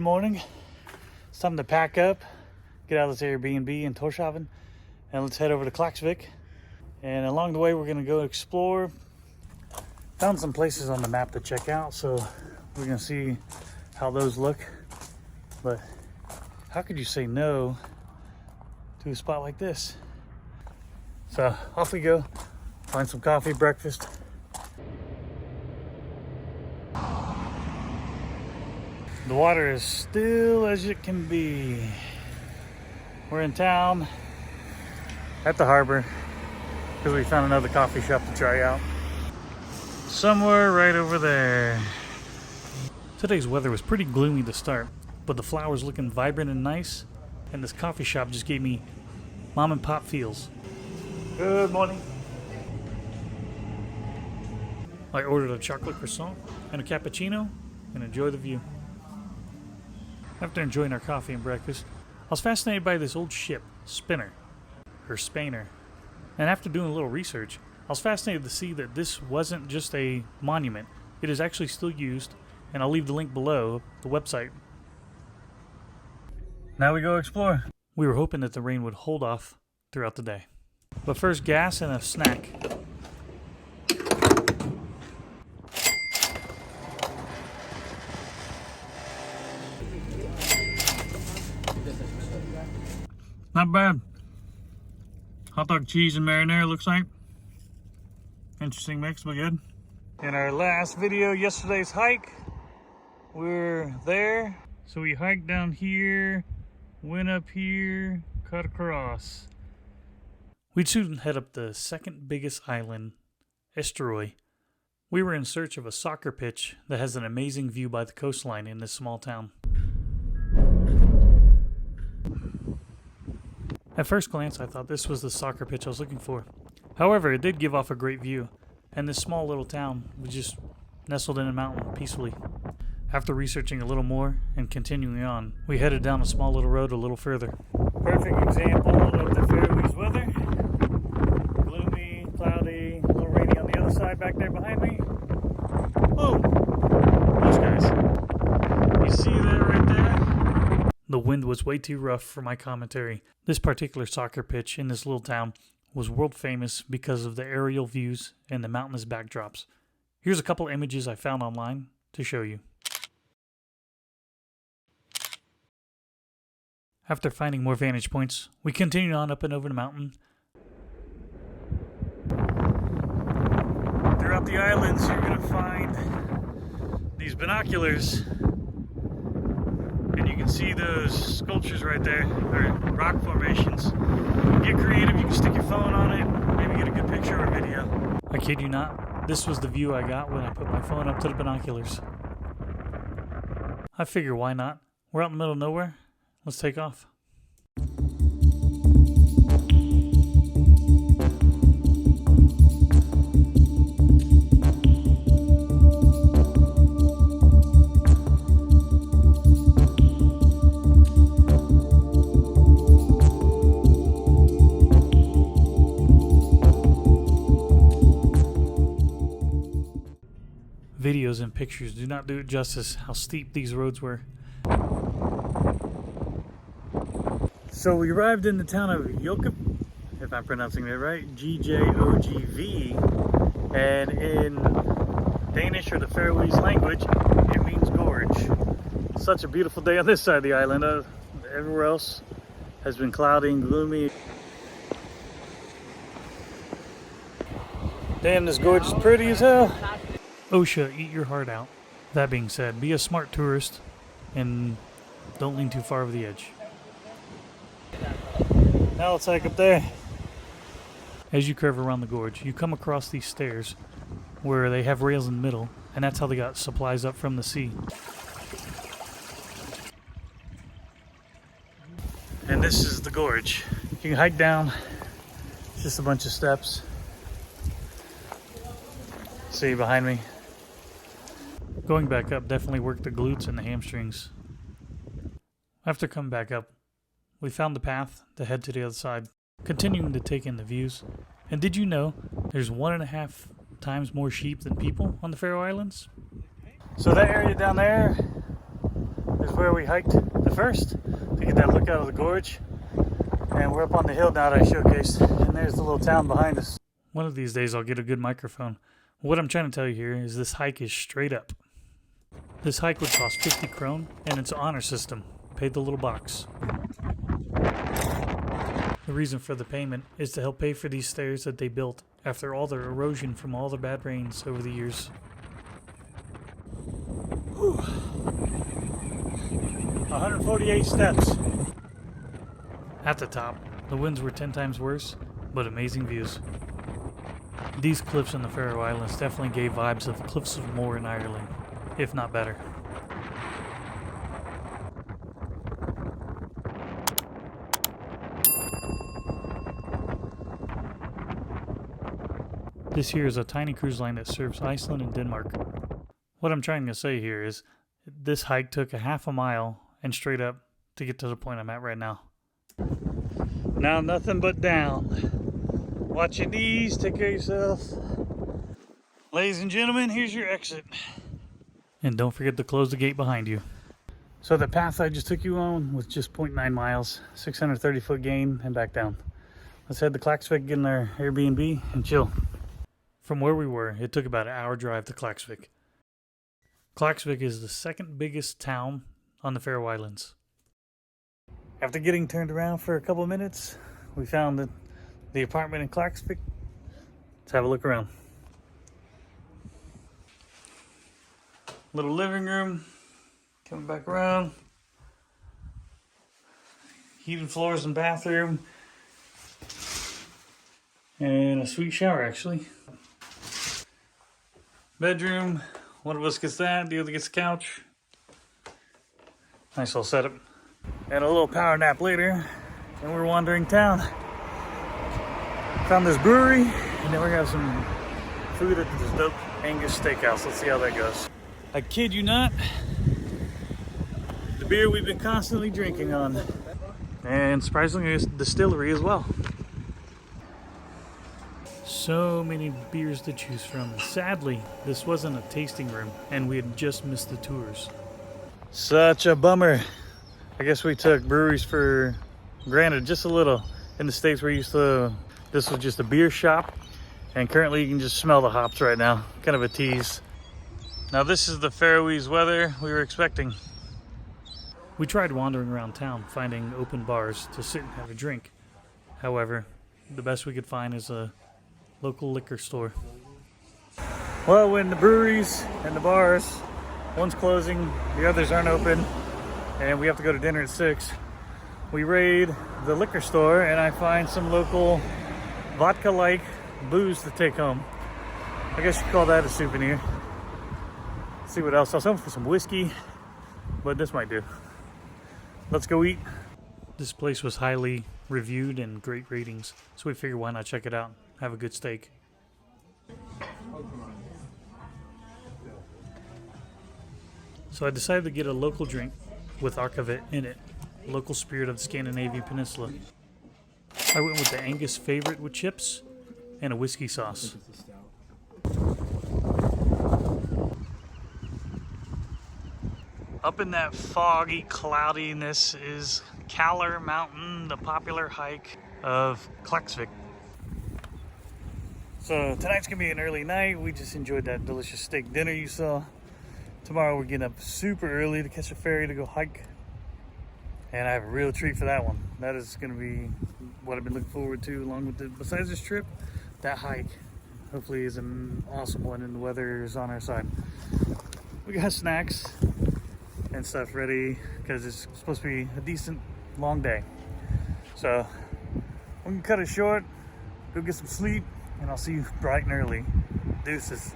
morning. It's time to pack up, get out of this Airbnb in Torshavn, and let's head over to Klaksvik. And along the way, we're gonna go explore. Found some places on the map to check out, so we're gonna see how those look. But how could you say no to a spot like this? So off we go, find some coffee, breakfast. The water is still as it can be. We're in town at the harbor because we found another coffee shop to try out. Somewhere right over there. Today's weather was pretty gloomy to start, but the flowers looking vibrant and nice, and this coffee shop just gave me mom and pop feels. Good morning. I ordered a chocolate croissant and a cappuccino and enjoy the view. After enjoying our coffee and breakfast, I was fascinated by this old ship, Spinner, or Spainer. And after doing a little research, I was fascinated to see that this wasn't just a monument. It is actually still used, and I'll leave the link below, the website. Now we go explore. We were hoping that the rain would hold off throughout the day. But first, gas and a snack. Not bad. Hot dog, cheese, and marinara looks like. Interesting mix, but good. In our last video, yesterday's hike, we're there. So we hiked down here, went up here, cut across. We'd soon head up the second biggest island, Eysturoy. We were in search of a soccer pitch that has an amazing view by the coastline in this small town. At first glance, I thought this was the soccer pitch I was looking for. However, it did give off a great view, and this small little town was just nestled in a mountain peacefully. After researching a little more and continuing on, we headed down a small little road a little further. Perfect example of the Faroese weather. Gloomy, cloudy, a little rainy on the other side back there behind me. Oh, those guys. You see that right there? The wind was way too rough for my commentary. This particular soccer pitch in this little town was world famous because of the aerial views and the mountainous backdrops. Here's a couple images I found online to show you. After finding more vantage points, we continued on up and over the mountain. Throughout the islands, you're going to find these binoculars. And you can see those sculptures right there, or rock formations. Get creative, you can stick your phone on it, maybe get a good picture or video. I kid you not, this was the view I got when I put my phone up to the binoculars. I figure why not? We're out in the middle of nowhere, let's take off. Videos and pictures do not do it justice how steep these roads were. So we arrived in the town of Gjogv, if I'm pronouncing that right, Gjogv, and in Danish or the Faroese language, it means gorge. Such a beautiful day on this side of the island. Everywhere else has been cloudy and gloomy. Damn, this gorge is pretty as hell. OSHA, eat your heart out. That being said, be a smart tourist and don't lean too far over the edge. Now let's hike up there. As you curve around the gorge, you come across these stairs where they have rails in the middle, and that's how they got supplies up from the sea. And this is the gorge. You can hike down, it's just a bunch of steps. See behind me. Going back up definitely worked the glutes and the hamstrings. After coming back up, we found the path to head to the other side, continuing to take in the views. And did you know there's 1.5 times more sheep than people on the Faroe Islands? So that area down there, is where we hiked the first to get that look out of the gorge. And we're up on the hill now that I showcased, and there's the little town behind us. One of these days I'll get a good microphone. What I'm trying to tell you here is this hike is straight up. This hike would cost 50 krone, and it's an honor system. Paid the little box. The reason for the payment is to help pay for these stairs that they built after all their erosion from all the bad rains over the years. Whew. 148 steps. At the top, the winds were 10 times worse, but amazing views. These cliffs in the Faroe Islands definitely gave vibes of the Cliffs of Moher in Ireland, if not better. This here is a tiny cruise line that serves Iceland and Denmark. What I'm trying to say here is this hike took a half a mile and straight up to get to the point I'm at right now. Now nothing but down. Watch your knees, take care of yourself. Ladies and gentlemen, here's your exit. And don't forget to close the gate behind you. So the path I just took you on was just 0.9 miles, 630 foot gain and back down. Let's head to Klaksvik, get in our Airbnb and chill. From where we were, it took about an hour drive to Klaksvik. Klaksvik is the second biggest town on the Faroe Islands. After getting turned around for a couple minutes, we found the apartment in Klaksvik. Let's have a look around. Little living room, coming back around. Heated floors and bathroom. And a sweet shower, actually. Bedroom, one of us gets that, the other gets the couch. Nice little setup. And a little power nap later, and we're wandering town. Found this brewery, and then we're gonna have some food at this dope Angus steakhouse. Let's see how that goes. I kid you not, the beer we've been constantly drinking on. And surprisingly, it's a distillery as well. So many beers to choose from. Sadly, this wasn't a tasting room, and we had just missed the tours. Such a bummer. I guess we took breweries for granted just a little. In the States, this was just a beer shop, and currently you can just smell the hops right now. Kind of a tease. Now this is the Faroese weather we were expecting. We tried wandering around town, finding open bars to sit and have a drink. However, the best we could find is a local liquor store. Well, when the breweries and the bars, one's closing, the others aren't open, and we have to go to dinner at 6, we raid the liquor store and I find some local vodka-like booze to take home. I guess you could call that a souvenir. Let's see what else. I was hoping for some whiskey, but this might do. Let's go eat. This place was highly reviewed and great ratings, so we figured why not check it out. Have a good steak. So I decided to get a local drink with Akavit in it, local spirit of the Scandinavian Peninsula. I went with the Angus favorite with chips and a whiskey sauce. Up in that foggy cloudiness is Kaller Mountain, the popular hike of Klaksvik. So tonight's gonna be an early night. We just enjoyed that delicious steak dinner you saw. Tomorrow we're getting up super early to catch a ferry to go hike. And I have a real treat for that one. That is gonna be what I've been looking forward to along with besides this trip, that hike. Hopefully is an awesome one and the weather is on our side. We got snacks and stuff ready because it's supposed to be a decent long day. So we can cut it short, go get some sleep, and I'll see you bright and early. Deuces.